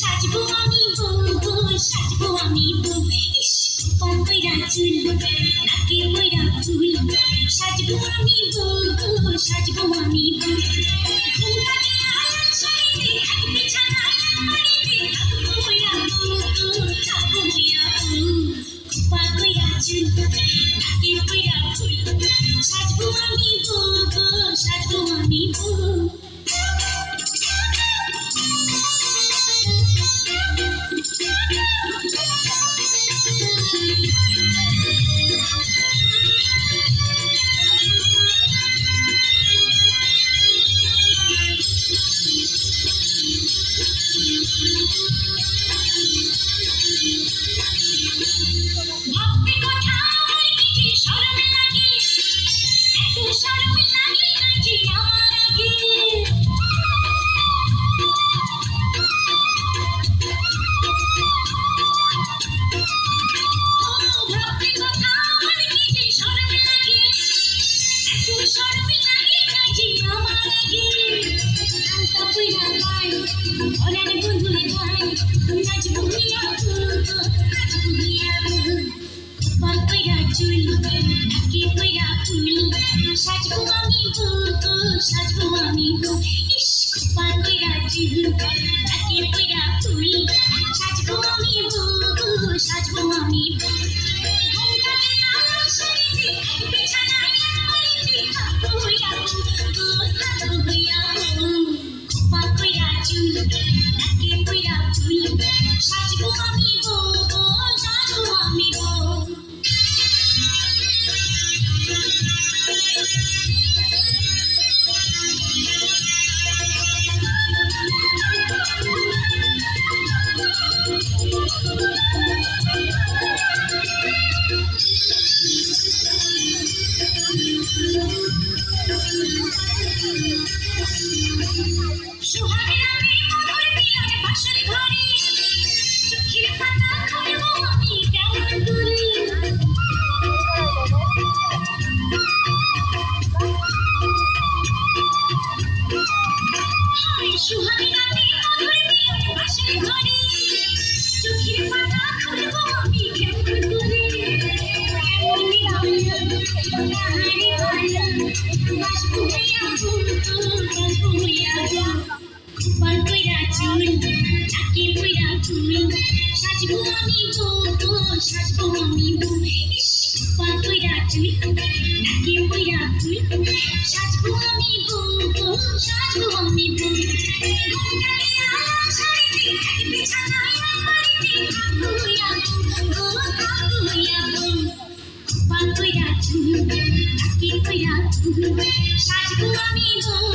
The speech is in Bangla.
সাজবো আমি বউ, সাজবো আমি বউ, ইস পয়রা চুল নাকে পয়রা ফুল, সাজবো আমি বউ, সাজবো আমি বউ, ঘুমটাকে আলাল শাড়িতে এক বিছানায় বাড়িতে থাকবো পয়রা বউ, থাকবো পয়রা বউ, পয়রা চুল নাকে পয়রা ফুল, সাজবো আমি বউ, সাজবো আমি বউ। ভাবতে কথা আমার কি যে শরম লাগে, এত শরম লাগে না যে আমার আগে। ভাবতে কথা আমার কি যে শরম লাগে, এত শরম লাগে না যে আমার আগে। আলতা পয়রা গায় ওরার বন্ধুরে গায়, নাচবো হইয়া গো, নাচবো হইয়া গো, পয়রা চুল নাকে পয়রা ফুল, সাজবো আমি বউ, সাজবো আমি বউ, ইস পয়রা চুল নাকে পয়রা ফুল, সাজবো আমি বউ, সাজবো আমি বউ, ঘুমটাকে আলাল শাড়িতে এক বিছানায় বাড়িতে থাকবো হইয়া বউ, থাকবো হইয়া বউ, পয়রা চুল নাকে পয়রা ফুল, সাজবো আমি বউ, সাজবো আমি বউ। সোহাগের রাতে মধুর মিলনে বাসর ঘরে, চোখের পাতা খুলবো আমি কেমন করে। হায় সোহাগের রাতে মধুর মিলনে বাসর ঘরে, চোখের পাতা খুলবো আমি কেমন করে। কেমন নিরালা তাহারে ভালা, বাসবো হইয়া বউ, বাসবো হইয়া বউ, পয়রা চুল নাকে পয়রা ফুল, সাজবো আমি বউ, সাজবো আমি বউ, ইস পয়রা চুল নাকে পয়রা ফুল, সাজবো আমি বউ, সাজবো আমি বউ, ঘুমটাকে আলাল শাড়িতে এক বিছানায় বাড়িতে থাকবো হইয়া বউ, থাকবো হইয়া বউ, পয়রা চুল নাকে পয়রা ফুল, সাজবো আমি বউ।